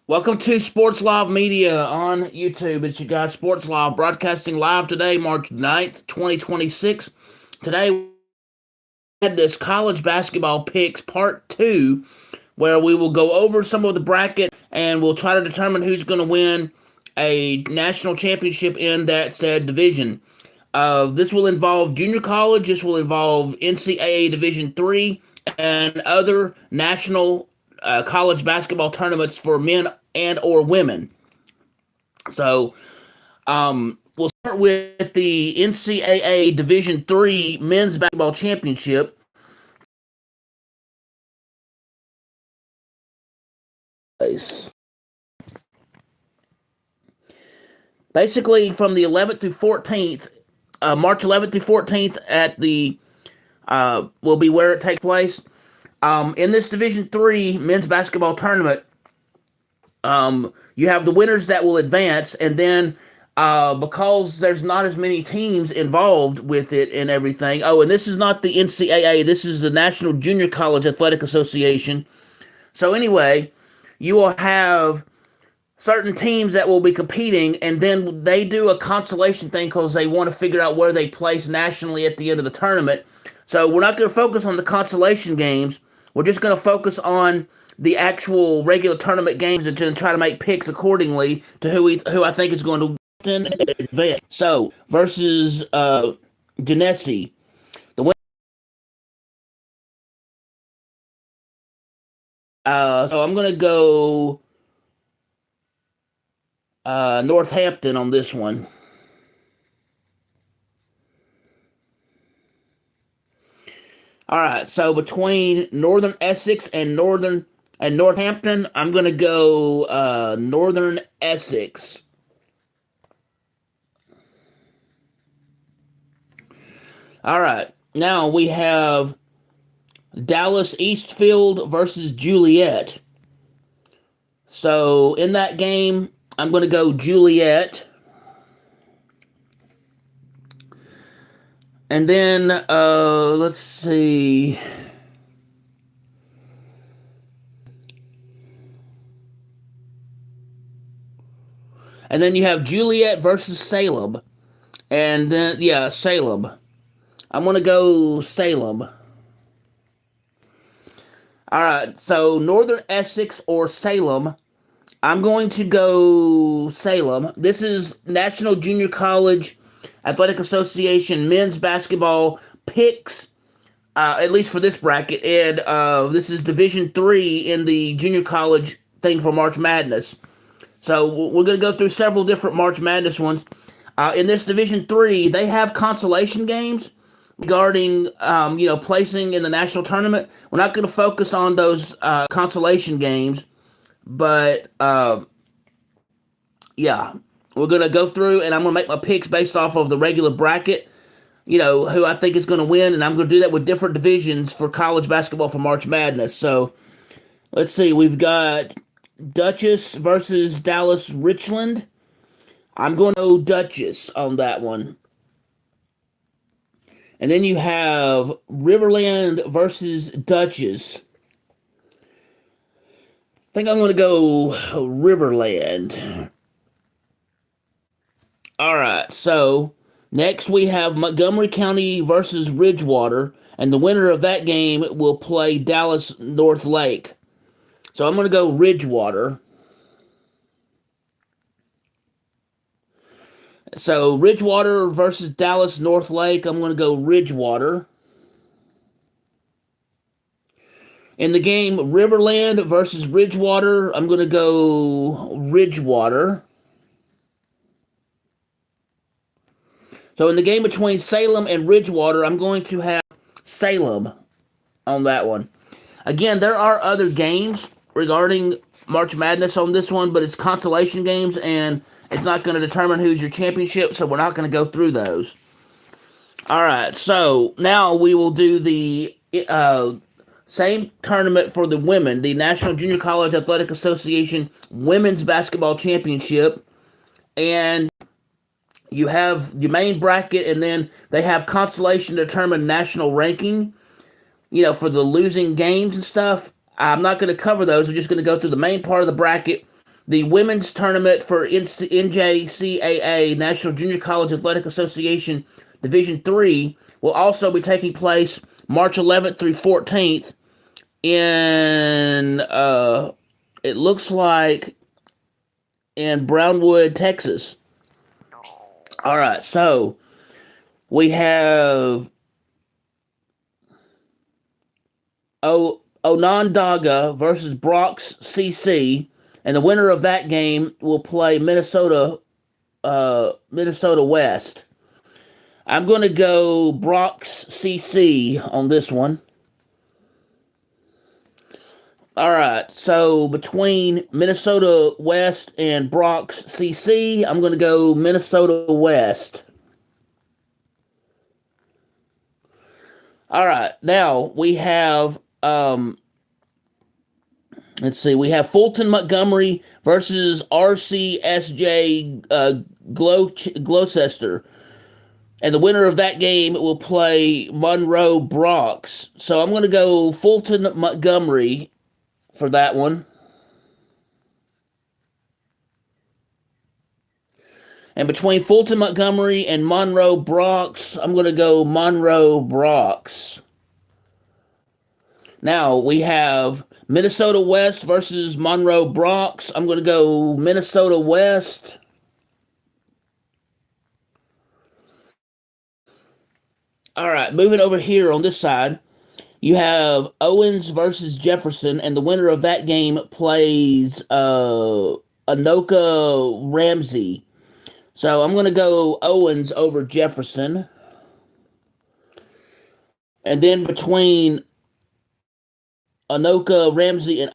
Welcome to Sports Live Media on YouTube. It's your guy Sports Live broadcasting live today, March 9th, 2026. Today we had this college basketball picks part 2 where we will go over some of the bracket and we'll try to determine who's going to win a national championship in that said division. This will involve junior college, this will involve NCAA Division III and other national college basketball tournaments for men and or women. So we'll start with the NCAA Division III Men's Basketball Championship. Basically, from the 11th through 14th, March 11th through 14th at the will be where it takes place. In this Division III men's basketball tournament, you have the winners that will advance, and then because there's not as many teams involved with it and everything. Oh, and this is not the NCAA. This is the National Junior College Athletic Association. So anyway, you will have certain teams that will be competing, and then they do a consolation thing because they want to figure out where they place nationally at the end of the tournament. So we're not going to focus on the consolation games. We're just going to focus on the actual regular tournament games and try to make picks accordingly to who I think is going to advance. So versus Genesee, the win. So I'm going to go Northampton on this one. All right, so between Northern Essex and Northampton, I'm gonna go Northern Essex. All right, now we have Dallas Eastfield versus Juliet. So in that game, I'm gonna go Juliet. And then let's see. And then you have Juliet versus Salem. And then yeah, Salem. I'm gonna go Salem. All right, so Northern Essex or Salem. I'm going to go Salem. This is National Junior College Athletic Association men's basketball picks, at least for this bracket, and this is Division III in the junior college thing for March Madness. So we're going to go through several different March Madness ones. In this Division III, they have consolation games regarding placing in the national tournament. We're not going to focus on those consolation games, but yeah. We're going to go through and I'm going to make my picks based off of the regular bracket, who I think is going to win. And I'm going to do that with different divisions for college basketball for March Madness. So let's see. We've got Dutchess versus Dallas Richland. I'm going to go Dutchess on that one. And then you have Riverland versus Dutchess. I think I'm going to go Riverland. All right, so next we have Montgomery County versus Ridgewater, and the winner of that game will play Dallas North Lake. So I'm going to go Ridgewater. So Ridgewater versus Dallas North Lake, I'm going to go Ridgewater. In the game Riverland versus Ridgewater, I'm going to go Ridgewater. So in the game between Salem and Ridgewater, I'm going to have Salem on that one. Again, there are other games regarding March Madness on this one, but it's consolation games, and it's not going to determine who's your championship, so we're not going to go through those. All right, so now we will do the same tournament for the women, the National Junior College Athletic Association Women's Basketball Championship, and you have your main bracket, and then they have consolation to determine national ranking, for the losing games and stuff. I'm not going to cover those. We're just going to go through the main part of the bracket. The women's tournament for NJCAA, National Junior College Athletic Association Division 3, will also be taking place March 11th through 14th in, it looks like, in Brownwood, Texas. All right, so we have Onondaga versus Bronx CC, and the winner of that game will play Minnesota West. I'm going to go Bronx CC on this one. All right, so between Minnesota West and Bronx CC, I'm going to go Minnesota West. All right, now we have let's see, we have Fulton Montgomery versus RCSJ Gloucester. And the winner of that game will play Monroe Bronx. So I'm going to go Fulton Montgomery for that one. And between Fulton Montgomery and Monroe Bronx, I'm going to go Monroe Bronx. Now we have Minnesota West versus Monroe Bronx. I'm going to go Minnesota West. All right, moving over here on this side, you have Owens versus Jefferson, and the winner of that game plays Anoka Ramsey. So I'm going to go Owens over Jefferson. And then between Anoka Ramsey and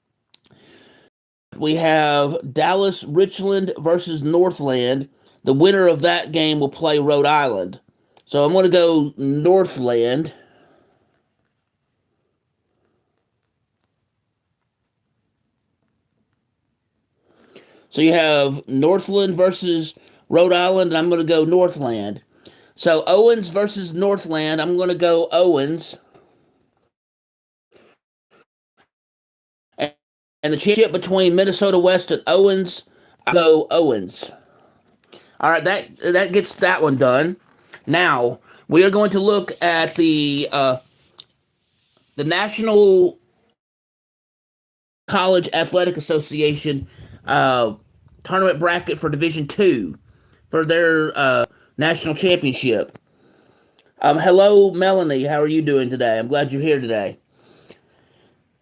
we have Dallas Richland versus Northland. The winner of that game will play Rhode Island. So I'm going to go Northland. So you have Northland versus Rhode Island, and I'm going to go Northland. So Owens versus Northland, I'm going to go Owens. And the championship between Minnesota West and Owens, I go Owens. All right, that gets that one done. Now we are going to look at the National College Athletic Association tournament bracket for Division 2 for their national championship. Hello, Melanie. How are you doing today? I'm glad you're here today.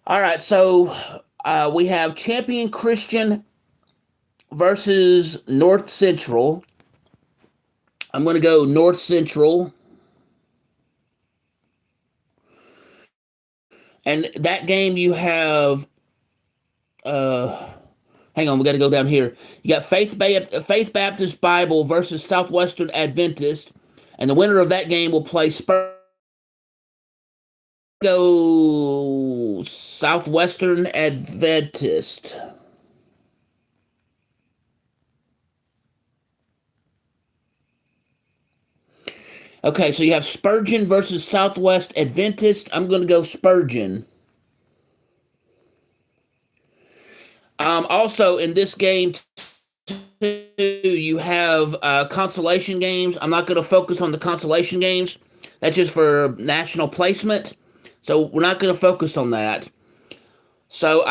All right, so we have Champion Christian versus North Central. I'm going to go North Central. And that game you have, hang on, we got to go down here. You got Faith Baptist Bible versus Southwestern Adventist. And the winner of that game will play go Southwestern Adventist. Okay, so you have Spurgeon versus Southwest Adventist. I'm going to go Spurgeon. Also, in this game, you have consolation games. I'm not going to focus on the consolation games. That's just for national placement. So we're not going to focus on that. So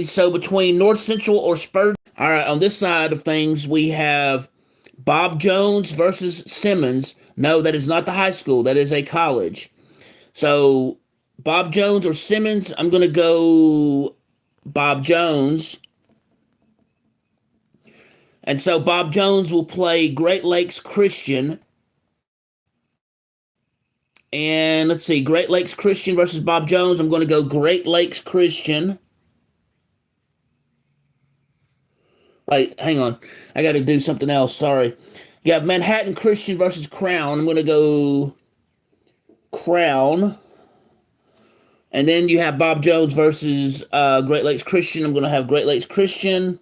so between North Central or Spurgeon. All right, on this side of things, we have Bob Jones versus Simmons. No, that is not the high school. That is a college. So Bob Jones or Simmons, I'm going to go Bob Jones. And so Bob Jones will play Great Lakes Christian. And let's see, Great Lakes Christian versus Bob Jones. I'm going to go Great Lakes Christian. Wait, hang on. I got to do something else. Sorry. You have Manhattan Christian versus Crown. I'm going to go Crown. And then you have Bob Jones versus Great Lakes Christian. I'm going to have Great Lakes Christian.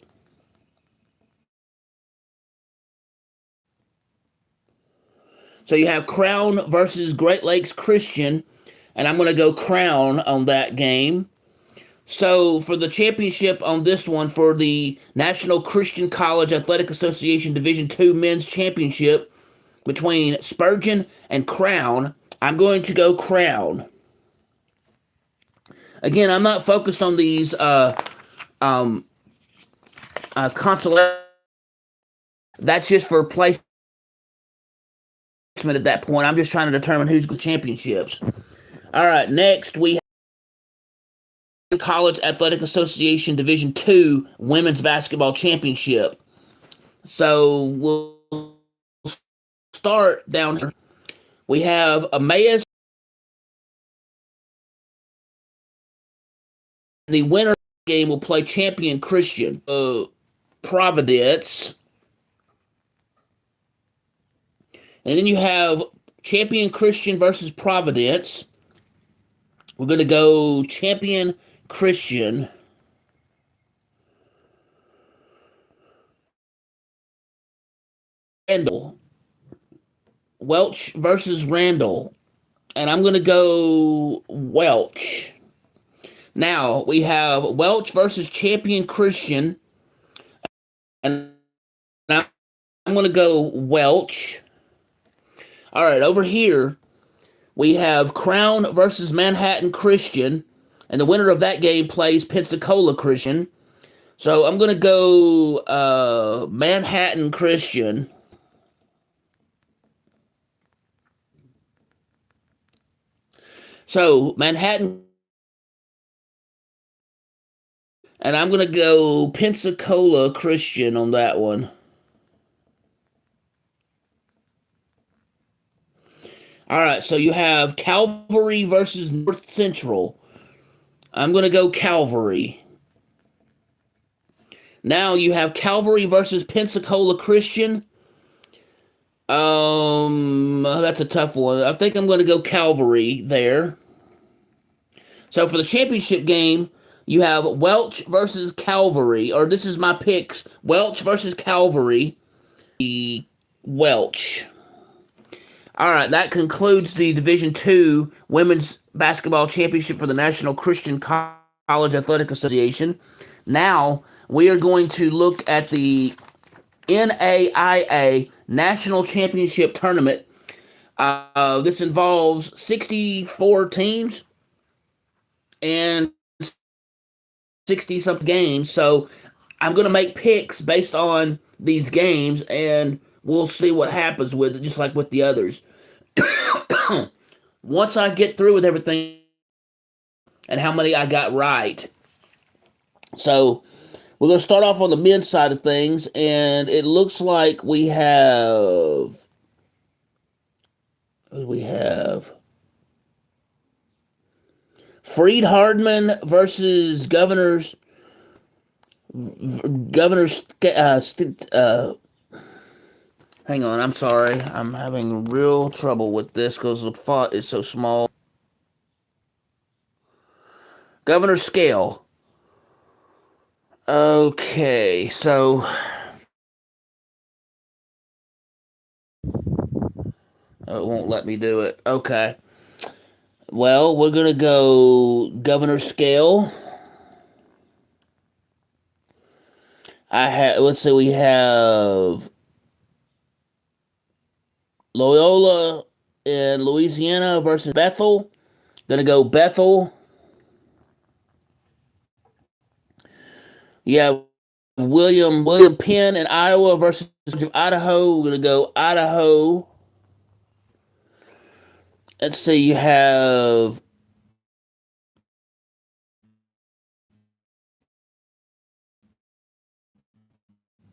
So you have Crown versus Great Lakes Christian. And I'm going to go Crown on that game. So for the championship on this one, for the National Christian College Athletic Association Division II Men's Championship between Spurgeon and Crown, I'm going to go Crown. Again, I'm not focused on these consolation. That's just for placement at that point. I'm just trying to determine who's the championships. All right, next we have College Athletic Association Division II Women's Basketball Championship. So we'll start down here. We have Emmaus. The winner game will play champion Christian. Providence. And then you have champion Christian versus Providence. We're going to go champion Christian. Randall. Welch versus Randall. And I'm going to go Welch. Now we have Welch versus champion Christian. And I'm going to go Welch. All right, over here, we have Crown versus Manhattan Christian. And the winner of that game plays Pensacola Christian. So I'm going to go Manhattan Christian. So Manhattan. And I'm going to go Pensacola Christian on that one. All right, so you have Calvary versus North Central. I'm going to go Calvary. Now you have Calvary versus Pensacola Christian. That's a tough one. I think I'm going to go Calvary there. So for the championship game, you have Welch versus Calvary, or this is my picks: Welch versus Calvary. Welch. All right, that concludes the Division II Women's Basketball Championship for the National Christian College Athletic Association. Now we are going to look at the NAIA National Championship Tournament. This involves 64 teams and 60-something games. So I'm going to make picks based on these games, and we'll see what happens with it, just like with the others. Once I get through with everything and how many I got right. So we're going to start off on the men's side of things, and it looks like we have. Who do we have? Freed Hardman versus Governors. Hang on, I'm sorry. I'm having real trouble with this because the font is so small. Governor Scale. Okay, so it won't let me do it. Okay. Well, we're gonna go Governor Scale. Let's see, we have Loyola in Louisiana versus Bethel. Gonna go Bethel. Yeah, William Penn in Iowa versus Idaho. We're gonna go Idaho. Let's see, you have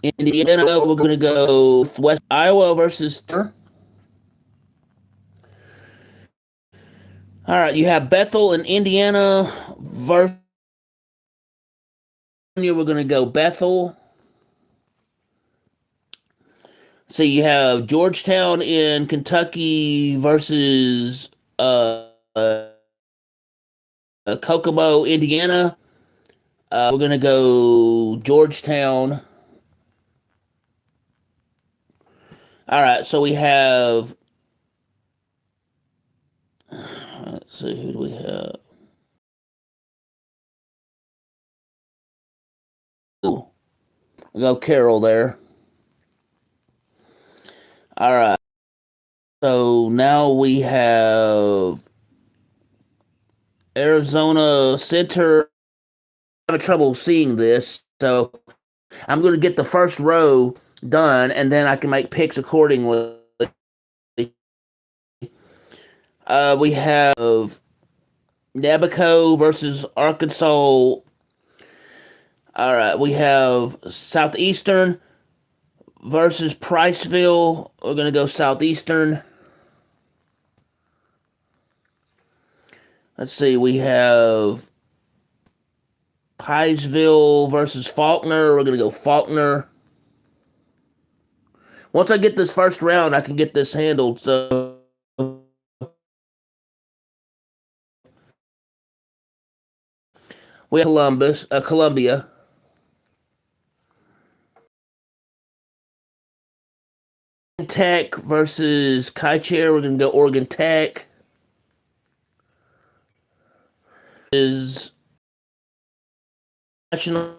Indiana. We're gonna go West Iowa versus. All right, you have Bethel in Indiana versus. We're gonna go Bethel. So you have Georgetown in Kentucky versus Kokomo, Indiana. We're gonna go Georgetown. All right, so we have. Let's see, who do we have? Ooh, we go Carroll there. All right. So now we have Arizona Center. I'm having trouble seeing this, so I'm going to get the first row done, and then I can make picks accordingly. We have Nabucco versus Arkansas. All right, we have Southeastern versus Priceville. We're going to go Southeastern. Let's see, we have Pikesville versus Faulkner. We're going to go Faulkner. Once I get this first round, I can get this handled. So we have Columbia. Tech versus Kaicher. We're going to go Oregon Tech. Is National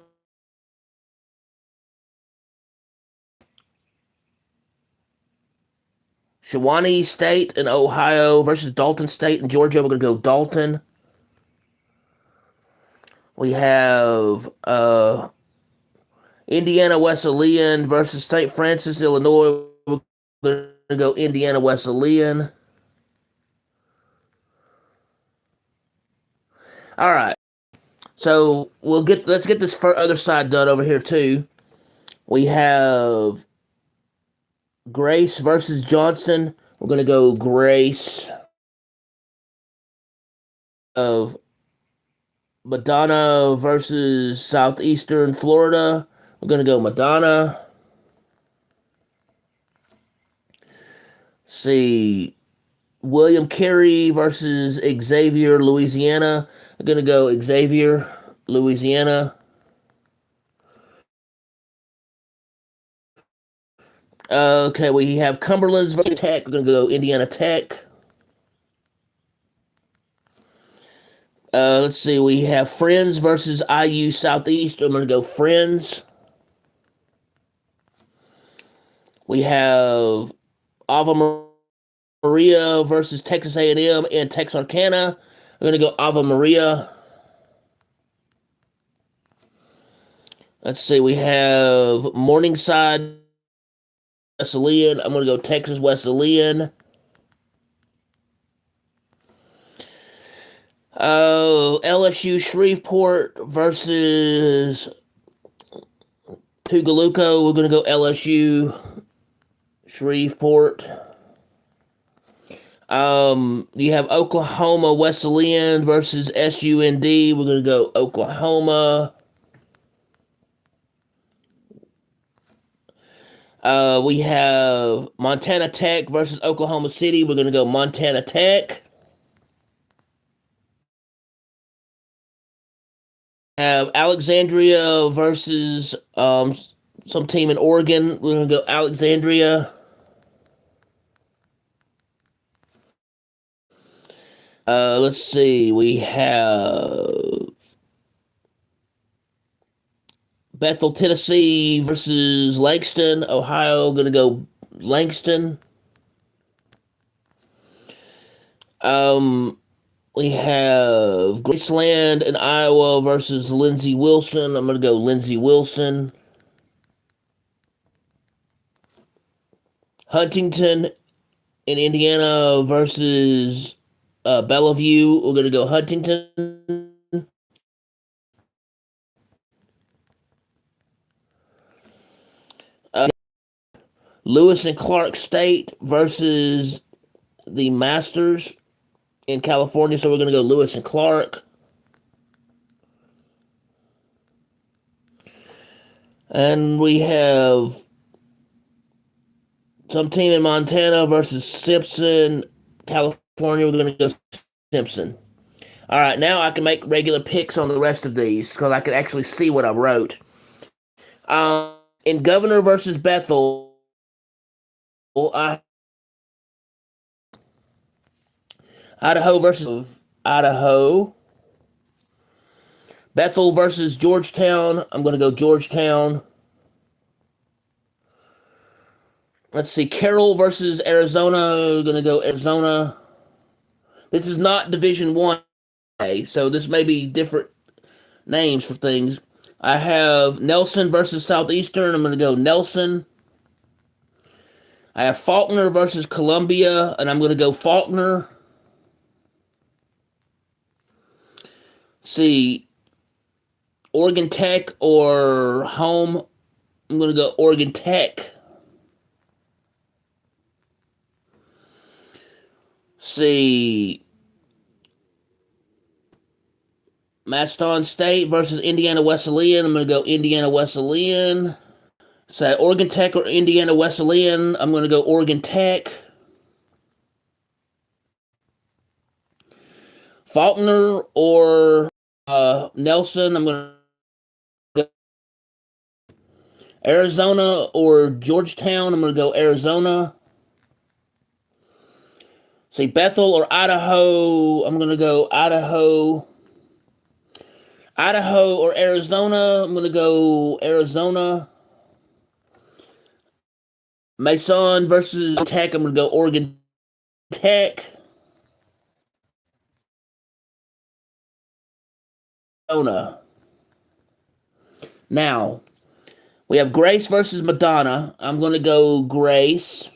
Shawnee State in Ohio versus Dalton State in Georgia. We're going to go Dalton. We have Indiana Wesleyan versus St. Francis, Illinois. We're going to go Indiana Wesleyan. All right. So let's get this other side done over here too. We have Grace versus Johnson. We're going to go Grace of Madonna versus Southeastern Florida. We're going to go Madonna. See, William Carey versus Xavier, Louisiana. I'm going to go Xavier, Louisiana. Okay, we have Cumberland's versus Tech. We're going to go Indiana Tech. Let's see, we have Friends versus IU Southeast. I'm going to go Friends. We have Ave Maria versus Texas A&M and Texarkana. I'm going to go Ave Maria. Let's see, we have Morningside Wesleyan. I'm going to go Texas Wesleyan. LSU Shreveport versus Tugaluco. We're going to go LSU Shreveport. You have Oklahoma Wesleyan versus SUND. We're going to go Oklahoma. We have Montana Tech versus Oklahoma City. We're going to go Montana Tech. Have Alexandria versus some team in Oregon. We're going to go Alexandria. Let's see. We have Bethel, Tennessee versus Langston, Ohio. Going to go Langston. We have Graceland in Iowa versus Lindsey Wilson. I'm going to go Lindsey Wilson. Huntington in Indiana versus Bellevue. We're going to go Huntington. Uh, Lewis and Clark State versus the Masters in California. So we're going to go Lewis and Clark. And we have some team in Montana versus Simpson, California. We're going to go Simpson. All right, now I can make regular picks on the rest of these because I can actually see what I wrote. In Governor versus Bethel, I Idaho versus Idaho. Bethel versus Georgetown. I'm going to go Georgetown. Let's see. Carroll versus Arizona. I'm going to go Arizona. This is not Division 1, so this may be different names for things. I have Nelson versus Southeastern. I'm going to go Nelson. I have Faulkner versus Columbia, and I'm going to go Faulkner. See, Oregon Tech or home. I'm going to go Oregon Tech. See, Maston State versus Indiana Wesleyan. I'm going to go Indiana Wesleyan. So Oregon Tech or Indiana Wesleyan. I'm going to go Oregon Tech. Faulkner or Nelson. I'm going to go Arizona or Georgetown. I'm going to go Arizona. See, Bethel or Idaho. I'm going to go Idaho. Idaho or Arizona. I'm going to go Arizona. Mason versus Tech. I'm going to go Oregon Tech. Arizona. Now, we have Grace versus Madonna. I'm going to go Grace.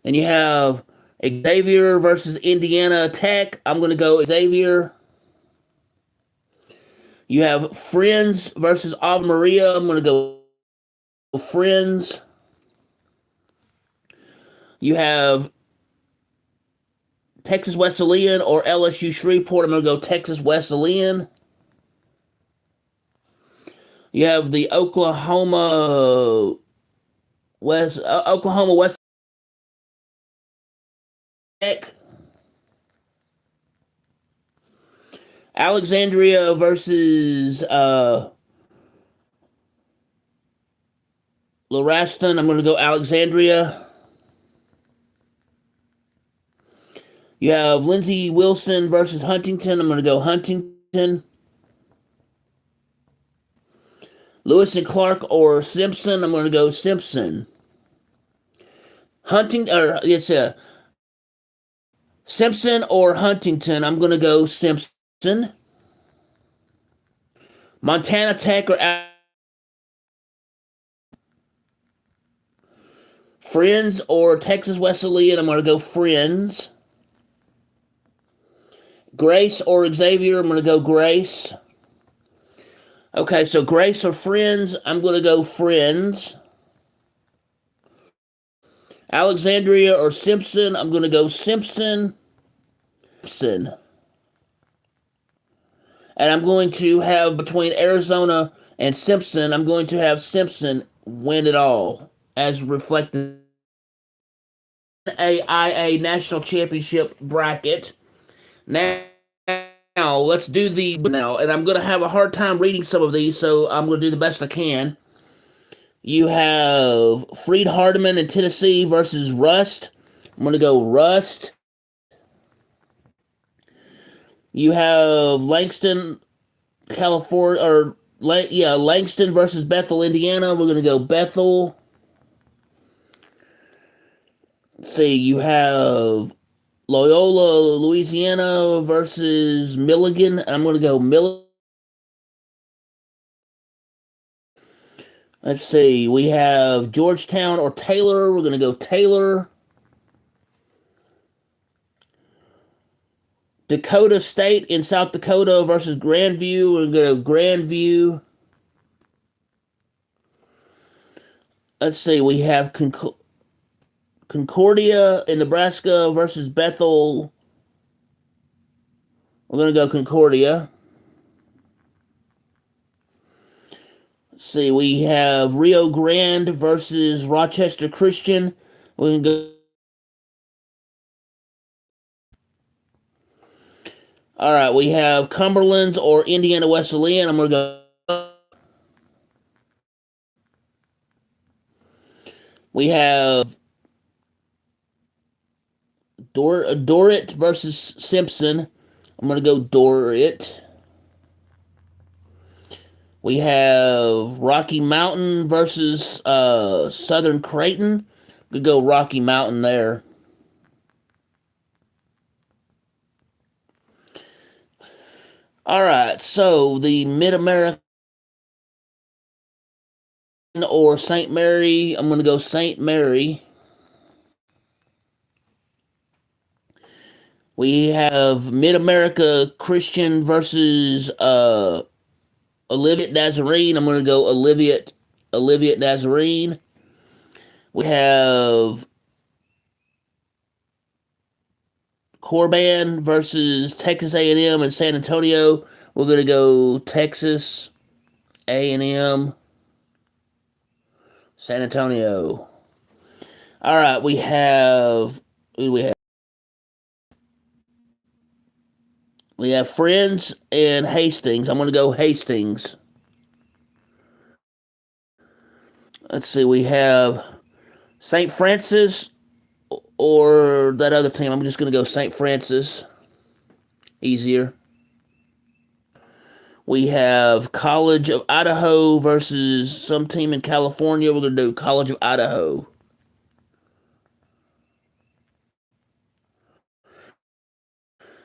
Then you have Xavier versus Indiana Tech. I'm going to go Xavier. You have Friends versus Ave Maria. I'm going to go Friends. You have Texas Wesleyan or LSU Shreveport. I'm going to go Texas Wesleyan. You have the Oklahoma West Tech. Alexandria versus Laraston. I'm going to go Alexandria. You have Lindsey Wilson versus Huntington. I'm going to go Huntington. Lewis and Clark or Simpson. I'm going to go Simpson. Simpson or Huntington. I'm going to go Simpson. Montana Tech or Friends or Texas Wesleyan. I'm going to go Friends. Grace or Xavier. I'm going to go Grace. Okay, so Grace or Friends. I'm going to go Friends. Alexandria or Simpson. I'm going to go Simpson. Simpson. And I'm going to have between Arizona and Simpson, I'm going to have Simpson win it all, as reflected in AIA National Championship bracket. Now, let's do the now, and I'm going to have a hard time reading some of these, so I'm going to do the best I can. You have Freed Hardeman in Tennessee versus Rust. I'm going to go Rust. You have Langston, California, or Langston versus Bethel, Indiana. We're going to go Bethel. Let's see, you have Loyola, Louisiana versus Milligan. I'm going to go Milligan. Let's see, we have Georgetown or Taylor. We're going to go Taylor. Dakota State in South Dakota versus Grandview. We're going to go Grandview. Let's see, we have Concordia in Nebraska versus Bethel. We're going to go Concordia. Let's see, we have Rio Grande versus Rochester Christian. We're going to go. All right, we have Cumberland's or Indiana Wesleyan. I'm going to go. We have Dorrit versus Simpson. I'm going to go Dorrit. We have Rocky Mountain versus Southern Creighton. We go Rocky Mountain there. All right, so the Mid American or St. Mary, I'm going to go St. Mary. We have Mid America Christian versus Olivia Nazarene. I'm going to go Olivia Nazarene. We have Corban versus Texas A&M and San Antonio. We're going to go Texas A&M San Antonio. All right, we have Friends and Hastings. I'm going to go Hastings. Let's see. We have St. Francis or that other team. I'm just going to go St. Francis. Easier. We have College of Idaho versus some team in California. We're going to do College of Idaho.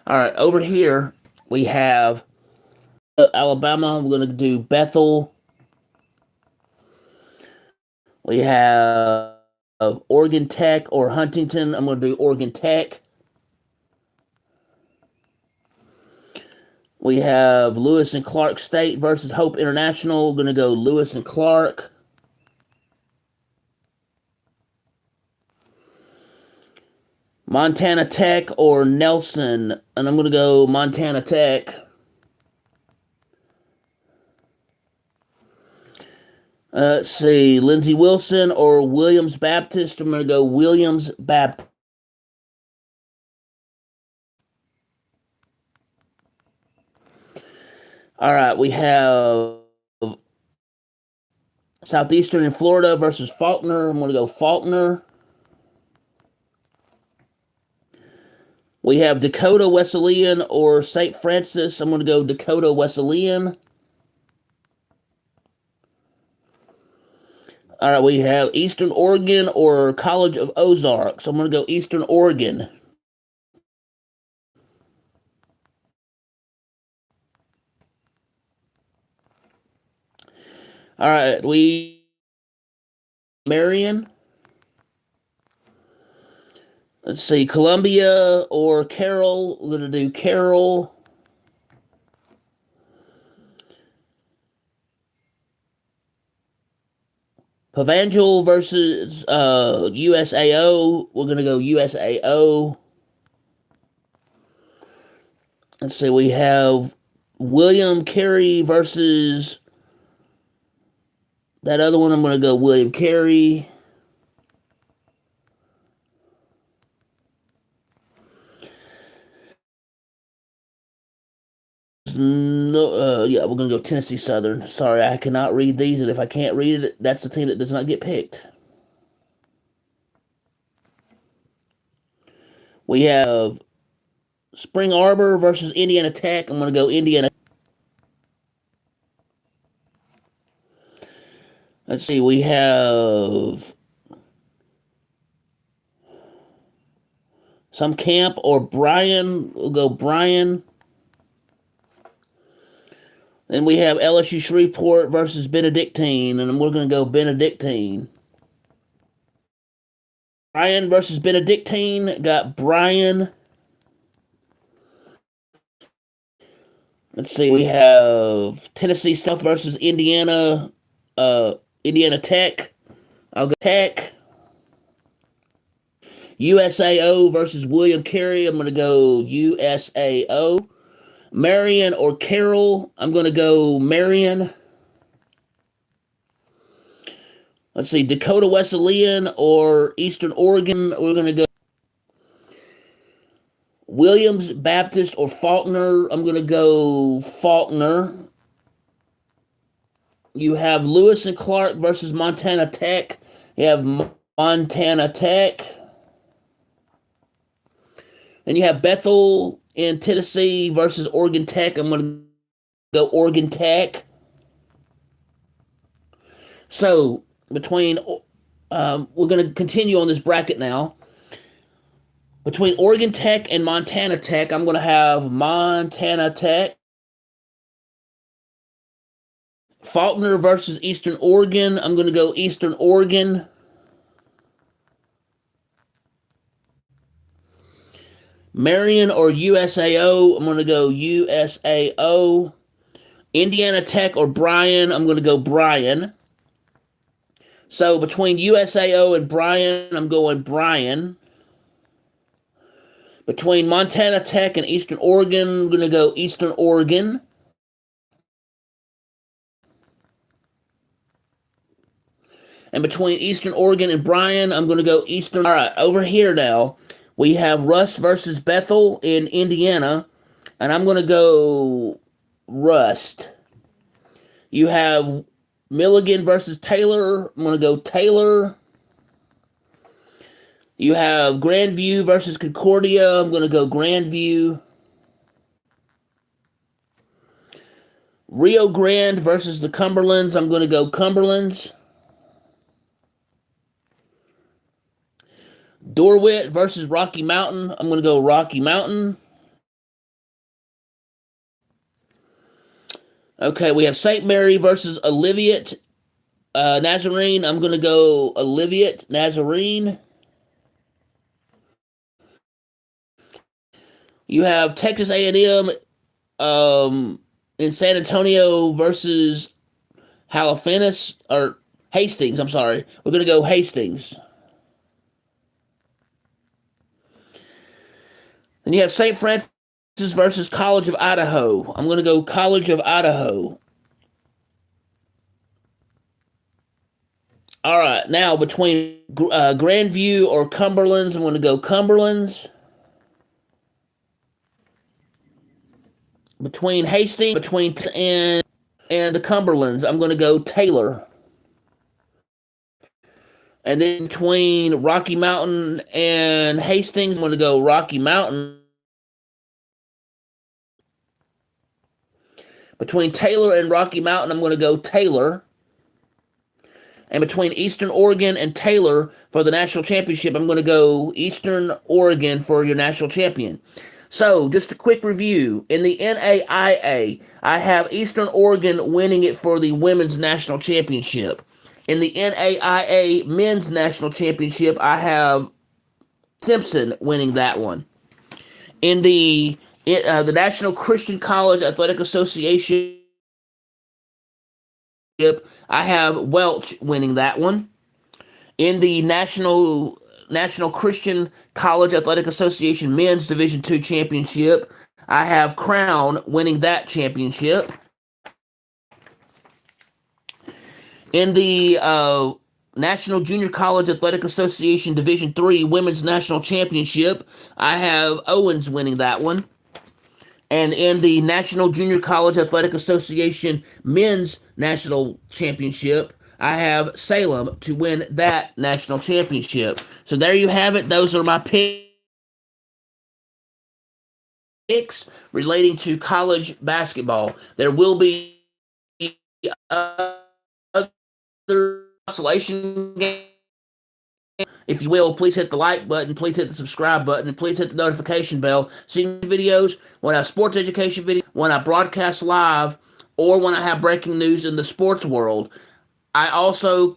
All right, over here we have Alabama. We're going to do Bethel. We have Oregon Tech or Huntington. I'm going to do Oregon Tech. We have Lewis and Clark State versus Hope International. We're going to go Lewis and Clark. Montana Tech or Nelson, and I'm going to go Montana Tech. Let's see, Lindsey Wilson or Williams Baptist. I'm going to go Williams Baptist. All right, we have Southeastern in Florida versus Faulkner. I'm going to go Faulkner. We have Dakota Wesleyan or St. Francis. I'm going to go Dakota Wesleyan. All right, we have Eastern Oregon or College of Ozarks. I'm going to go Eastern Oregon. All right, we Marion. Let's see, Columbia or Carroll. We're going to do Carroll. Evangel versus USAO. We're going to go USAO. Let's see, we have William Carey versus that other one. I'm going to go William Carey. No, yeah, we're gonna go Tennessee Southern. Sorry, I cannot read these, and if I can't read it, that's the team that does not get picked. We have Spring Arbor versus Indiana Tech. I'm gonna go Indiana. Let's see, we have some camp or Bryan. We'll go Bryan. Then we have LSU Shreveport versus Benedictine, and we're going to go Benedictine. Bryan versus Benedictine. Got Bryan. Let's see. We have Tennessee South versus Indiana. Indiana Tech. I'll go Tech. USAO versus William Carey. I'm going to go USAO. Marion or Carroll. I'm going to go Marion. Let's see, Dakota Wesleyan or Eastern Oregon. We're going to go Williams Baptist or Faulkner. I'm going to go Faulkner. You have Lewis and Clark versus Montana Tech. You have Montana Tech. And you have Bethel in Tennessee versus Oregon Tech. I'm going to go Oregon Tech. So between we're going to continue on this bracket now. Between Oregon Tech and Montana Tech, I'm going to have Montana Tech. Faulkner versus Eastern Oregon, I'm going to go Eastern Oregon. Marion or USAO, I'm going to go USAO. Indiana Tech or Bryan, I'm going to go Bryan. So between USAO and Bryan, I'm going Bryan. Between Montana Tech and Eastern Oregon, I'm going to go Eastern Oregon. And between Eastern Oregon and Bryan, I'm going to go Eastern. All right, over here now, we have Rust versus Bethel in Indiana, and I'm going to go Rust. You have Milligan versus Taylor. I'm going to go Taylor. You have Grandview versus Concordia. I'm going to go Grandview. Rio Grande versus the Cumberlands. I'm going to go Cumberlands. Dorwit versus Rocky Mountain. I'm going to go Rocky Mountain. Okay, we have St. Mary versus Olivet Nazarene. I'm going to go Olivet Nazarene. You have Texas A&M in San Antonio versus Halifax or Hastings. I'm sorry. We're going to go Hastings. Then you have St. Francis versus College of Idaho. I'm going to go College of Idaho. All right, now between Grandview or Cumberlands, I'm going to go Cumberlands. Between Hastings, and the Cumberlands, I'm going to go Taylor. And then between Rocky Mountain and Hastings, I'm going to go Rocky Mountain. Between Taylor and Rocky Mountain, I'm going to go Taylor. And between Eastern Oregon and Taylor for the national championship, I'm going to go Eastern Oregon for your national champion. So, just a quick review. In the NAIA, I have Eastern Oregon winning it for the women's national championship. In the NAIA men's national championship, I have Simpson winning that one. In the National Christian College Athletic Association, I have Welch winning that one. In the National Christian College Athletic Association Men's Division II Championship, I have Crown winning that championship. In the National Junior College Athletic Association Division III Women's National Championship, I have Owens winning that one. And in the National Junior College Athletic Association Men's National Championship, I have Salem to win that national championship. So there you have it. Those are my picks relating to college basketball. There will be other oscillation games. If you will, please hit the like button, please hit the subscribe button, and please hit the notification bell. See videos when I have sports education videos, when I broadcast live, or when I have breaking news in the sports world. I also,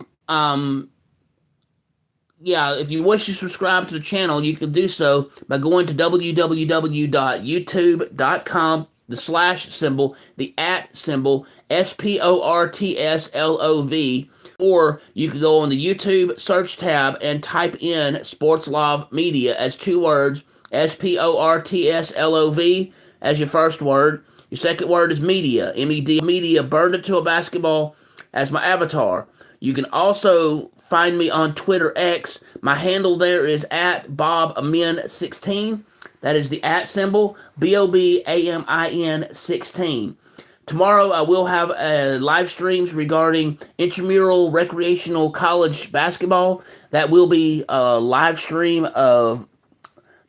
if you wish to subscribe to the channel, you can do so by going to www.youtube.com, the slash symbol, the at symbol, SPORTSLOV, or you can go on the YouTube search tab and type in Sports Love Media as two words, SPORTSLOV as your first word. Your second word is media, MED, media, burned into a basketball as my avatar. You can also find me on Twitter X. My handle there is at BobAmin16. That is the at symbol, BOBAMIN 16. Tomorrow I will have live streams regarding intramural recreational college basketball. That will be a live stream of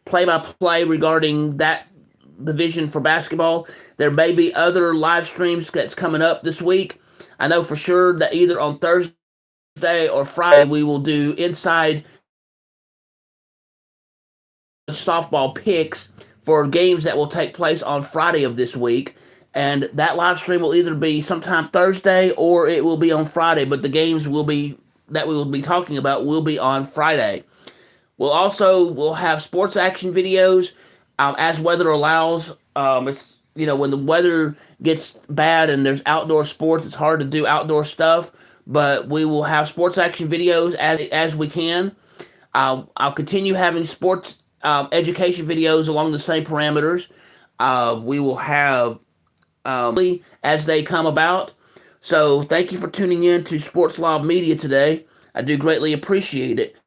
play-by-play regarding that division for basketball. There may be other live streams that's coming up this week. I know for sure that either on Thursday Thursday or Friday, we will do inside softball picks for games that will take place on Friday of this week. And that live stream will either be sometime Thursday or it will be on Friday, but the games will be that we will be talking about will be on Friday. We'll have sports action videos as weather allows. It's when the weather gets bad and there's outdoor sports, it's hard to do outdoor stuff. But we will have sports action videos as we can. I'll continue having sports education videos along the same parameters. We will have as they come about. So thank you for tuning in to Sports Law Media today. I do greatly appreciate it.